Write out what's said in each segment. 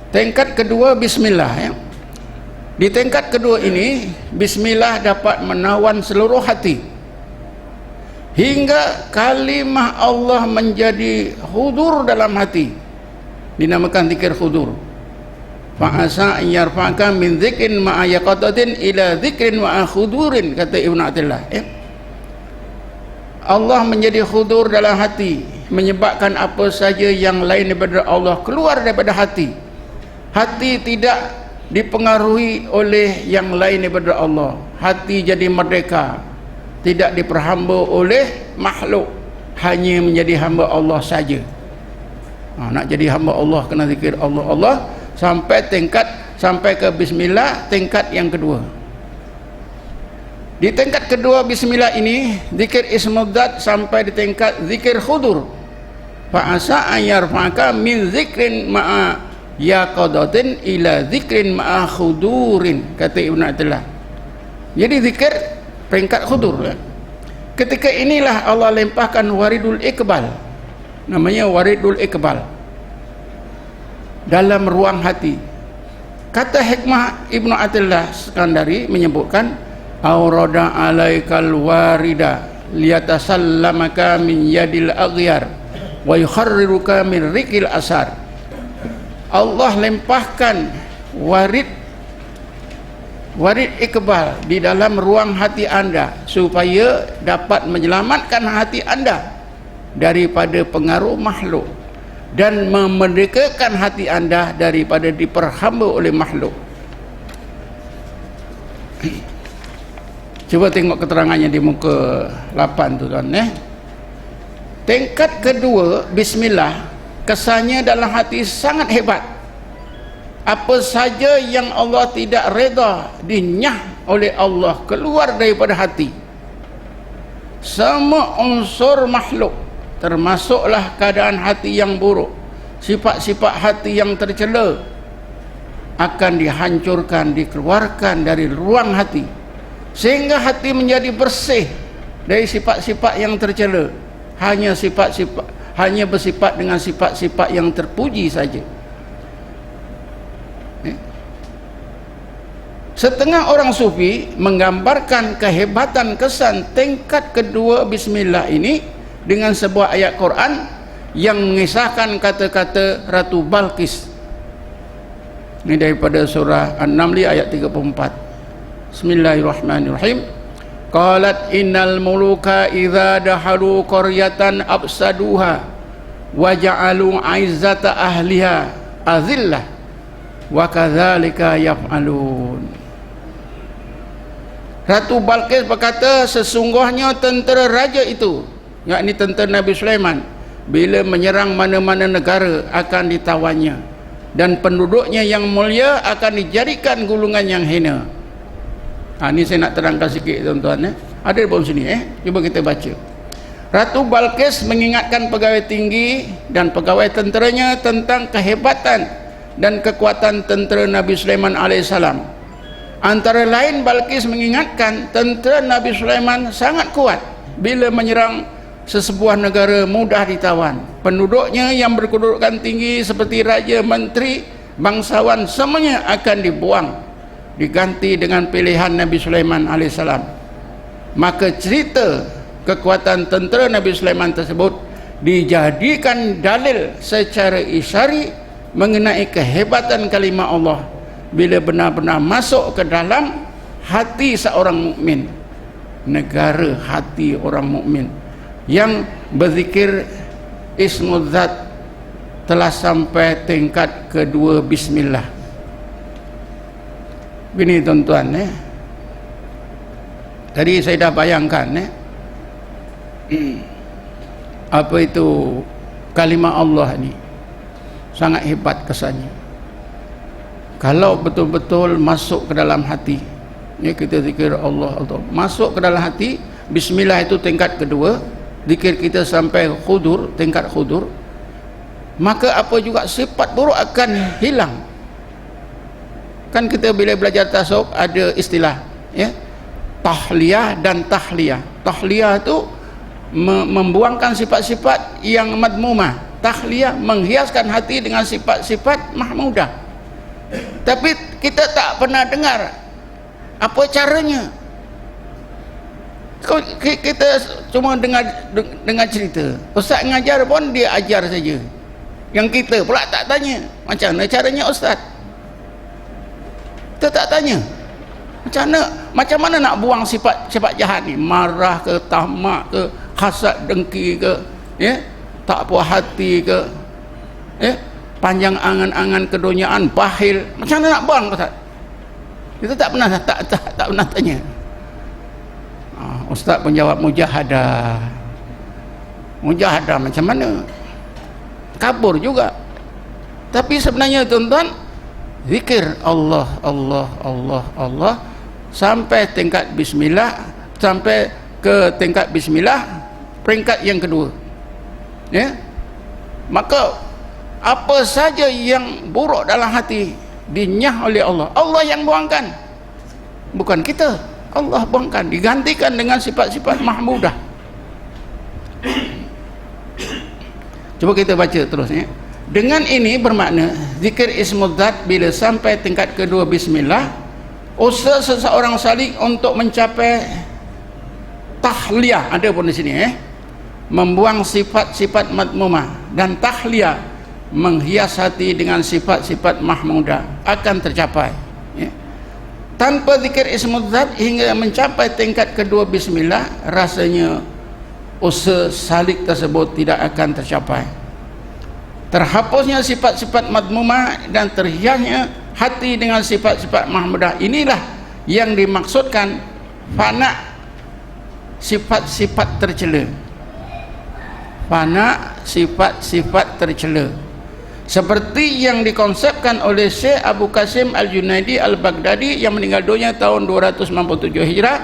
Tingkat kedua bismillah ya. Di tingkat kedua ini bismillah dapat menawan seluruh hati hingga kalimah Allah menjadi hudur dalam hati, dinamakan zikir hudur. Fa'asa yarfa'aka min dzikrin ma'a yaqatatin ila dzikrin ma'a hudurin, kata Ibnu Athaillah ya. Allah menjadi hudur dalam hati, menyebabkan apa saja yang lain daripada Allah keluar daripada hati. Hati tidak dipengaruhi oleh yang lain daripada Allah. Hati jadi merdeka, tidak diperhamba oleh makhluk, hanya menjadi hamba Allah saja. Nak jadi hamba Allah kena zikir Allah Allah sampai ke bismillah, tingkat yang kedua. Di tingkat kedua bismillah ini zikir ismudzat sampai di tingkat zikir khudur. Fa'asa ayyarfa'aka min zikrin ma'a ya qadatin ila zikrin ma'a khudurin, kata Ibnu Athaillah. Jadi zikir peringkat khudur ya. Ketika inilah Allah limpahkan waridul iqbal, namanya waridul iqbal, dalam ruang hati. Kata hikmah Ibnu Athaillah Skandari menyebutkan aurada alaikal warida liyatasallamaka min yadil aghyar wa yukharriruka min rikil asar. Allah lempahkan warid iqbal di dalam ruang hati anda supaya dapat menyelamatkan hati anda daripada pengaruh makhluk dan memerdekakan hati anda daripada diperhamba oleh makhluk. Cuba tengok keterangannya di muka 8 tu tuan ya. Tingkat kedua bismillah, kesannya dalam hati sangat hebat. Apa saja yang Allah tidak reda dinyah oleh Allah keluar daripada hati. Semua unsur makhluk, termasuklah keadaan hati yang buruk, sifat-sifat hati yang tercela, akan dihancurkan, dikeluarkan dari ruang hati, sehingga hati menjadi bersih dari sifat-sifat yang tercela. Hanya bersifat dengan sifat-sifat yang terpuji saja. Setengah orang sufi menggambarkan kehebatan kesan tingkat kedua bismillah ini dengan sebuah ayat Quran yang mengisahkan kata-kata Ratu Balqis. Ini daripada surah An-Naml ayat 34. Bismillahirrahmanirrahim. Qalat innal muluka idza dahalu qaryatan afsaduha wa ja'alu 'izzata ahliha azillah wa kadzalika yaf'alun. Ratu Balqis berkata, sesungguhnya tentera raja itu, yakni tentera Nabi Sulaiman, bila menyerang mana-mana negara akan ditawannya, dan penduduknya yang mulia akan dijadikan gulungan yang hina. Ini saya nak terangkan sikit tuan-tuan ya. Ada di bawah sini cuba kita baca. Ratu Balqis mengingatkan pegawai tinggi dan pegawai tenteranya tentang kehebatan dan kekuatan tentera Nabi Sulaiman alaihissalam. Antara lain, Balqis mengingatkan tentera Nabi Sulaiman sangat kuat bila menyerang sesebuah negara, mudah ditawan. Penduduknya yang berkedudukan tinggi seperti raja, menteri, bangsawan, semuanya akan dibuang, diganti dengan pilihan Nabi Sulaiman alaihissalam. Maka cerita kekuatan tentera Nabi Sulaiman tersebut dijadikan dalil secara isyari mengenai kehebatan kalimah Allah bila benar-benar masuk ke dalam hati seorang mukmin, negara hati orang mukmin yang berzikir ismudzat telah sampai tingkat kedua bismillah. Ini tuan-tuan tadi saya dah bayangkan apa itu kalimah Allah ni sangat hebat kesannya. Kalau betul-betul masuk ke dalam hati, kita zikir Allah Allah masuk ke dalam hati. Bismillah itu tingkat kedua, zikir kita sampai khudur, tingkat khudur. maka apa juga sifat buruk akan hilang. Kan kita bila belajar tasawuf ada istilah, ya, tahliyah dan tahliyah. Tahliyah itu membuangkan sifat-sifat yang madmumah. Tahliyah menghiaskan hati dengan sifat-sifat mahmudah. Tapi kita tak pernah dengar apa caranya. Kita cuma dengar cerita. Ustaz ngajar pun dia ajar saja. Yang kita pula tak tanya macam mana caranya ustaz. Kita tak tanya macam mana nak buang sifat jahat ni, marah ke, tamak ke, hasad, dengki ke, ya, tak puas hati ke, ya, panjang angan-angan keduniaan, bakhil, macam mana nak buang ustaz? Kita tak pernah tanya. Ustaz pun jawab mujahadah macam mana, kabur juga. Tapi sebenarnya tuan-tuan, zikir Allah sampai tingkat bismillah, sampai ke tingkat bismillah peringkat yang kedua, ya, maka apa saja yang buruk dalam hati dinyah oleh Allah. Allah yang buangkan, bukan kita. Allah buangkan, digantikan dengan sifat-sifat mahmudah. Coba kita baca terus, ya. Dengan ini bermakna zikir ismudzat bila sampai tingkat kedua bismillah, usaha seseorang salik untuk mencapai tahliyah, ada pun di sini, membuang sifat-sifat madmumah, dan tahliyah menghias hati dengan sifat-sifat mahmudah akan tercapai, ya. Tanpa zikir ismudzat hingga mencapai tingkat kedua bismillah, rasanya usaha salik tersebut tidak akan tercapai. Terhapusnya sifat-sifat madmumah dan terhiasnya hati dengan sifat-sifat mahmudah, inilah yang dimaksudkan fana sifat-sifat tercela. Fana sifat-sifat tercela, seperti yang dikonsepkan oleh Syekh Abu Qasim Al-Junaidi Al-Baghdadi yang meninggal dunia tahun 297 Hijrah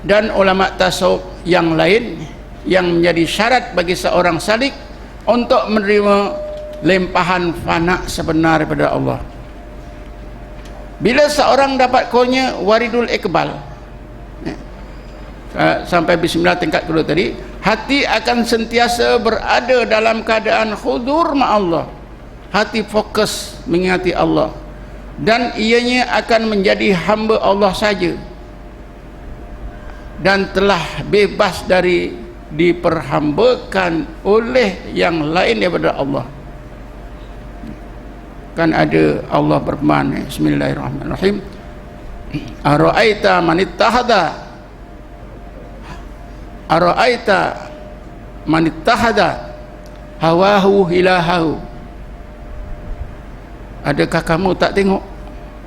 dan ulama tasawuf yang lain, yang menjadi syarat bagi seorang salik untuk menerima limpahan fana sebenar daripada Allah. Bila seorang dapat kurnia waridul iqbal, sampai bismillah tingkat kedua tadi, hati akan sentiasa berada dalam keadaan khudur ma'allah. Hati fokus mengingati Allah, dan ianya akan menjadi hamba Allah saja, dan telah bebas dari diperhambakan oleh yang lain daripada Allah. Kan ada Allah berfirman, bismillahirrahmanirrahim, ara'aita man ittahada hawahu ilahahu. Adakah kamu tak tengok,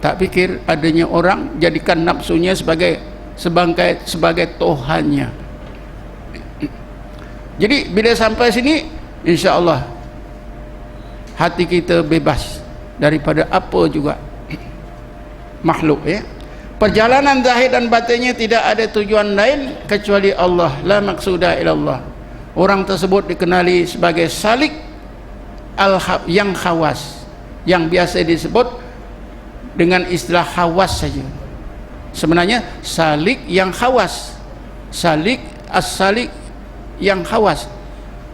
tak fikir adanya orang jadikan nafsunya sebagai Tuhannya. Jadi bila sampai sini, insya-Allah hati kita bebas daripada apa juga makhluk, ya. Perjalanan zahir dan batinnya tidak ada tujuan lain kecuali Allah, la maqsuda illallah. Orang tersebut dikenali sebagai salik yang khawas, yang biasa disebut dengan istilah khawas saja. Sebenarnya salik yang khawas, as-salik yang khawas,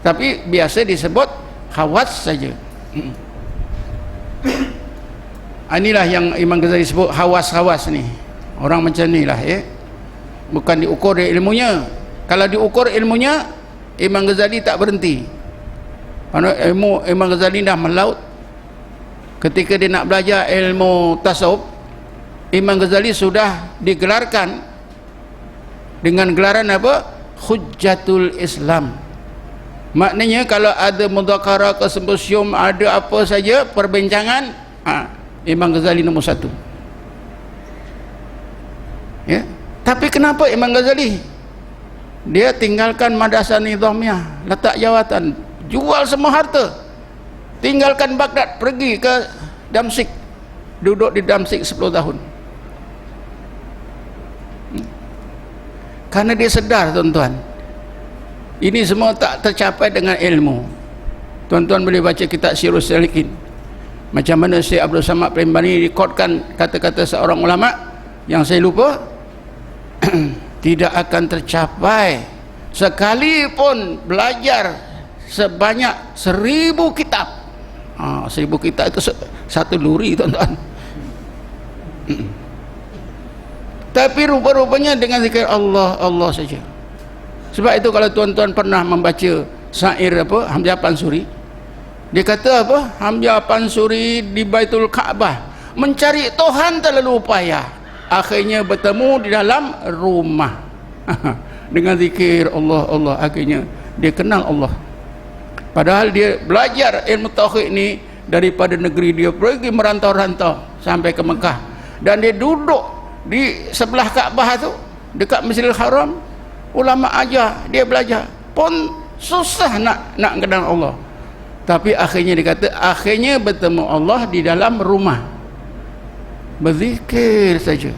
tapi biasa disebut khawas saja. Inilah yang Imam Ghazali sebut khawas-khawas ni. Orang macam ni lah, ya. Bukan diukur dari ilmunya. Kalau diukur ilmunya, Imam Ghazali tak berhenti. Karena ilmu Imam Ghazali dah melaut. Ketika dia nak belajar ilmu tasawuf, Imam Ghazali sudah digelarkan dengan gelaran apa? Hujjatul Islam. Maknanya kalau ada mudzakarah ke simposium, ada apa saja perbincangan, Imam Ghazali nombor satu, ya. Tapi kenapa Imam Ghazali dia tinggalkan madrasah nizamiyah, letak jawatan, jual semua harta, tinggalkan Baghdad, pergi ke Damsyik, duduk di Damsyik 10 tahun? Karena dia sedar, tuan-tuan, Ini semua tak tercapai dengan ilmu. Tuan-tuan boleh baca kitab Sirus Salikin, macam mana Syekh Abdul Samad Primbani rekodkan kata-kata seorang ulama yang saya lupa. Tidak akan tercapai sekalipun belajar sebanyak 1000 kitab. 1000 kitab itu satu luri, tuan-tuan. Tapi rupa-rupanya dengan zikir Allah, Allah saja. Sebab itu kalau tuan-tuan pernah membaca syair apa Hamzah Pansuri, dia kata apa, Hamzah Pansuri di Baitul Kaabah mencari Tuhan terlalu upaya, akhirnya bertemu di dalam rumah. Dengan zikir Allah, Allah, akhirnya dia kenal Allah. Padahal dia belajar ilmu tauhid ni daripada negeri dia, pergi merantau-rantau sampai ke Mekah, dan dia duduk di sebelah Kaabah tu dekat Masjidil Haram. Ulama ajar dia belajar pun susah nak kenal Allah. Tapi akhirnya dia kata, akhirnya bertemu Allah di dalam rumah, berzikir saja.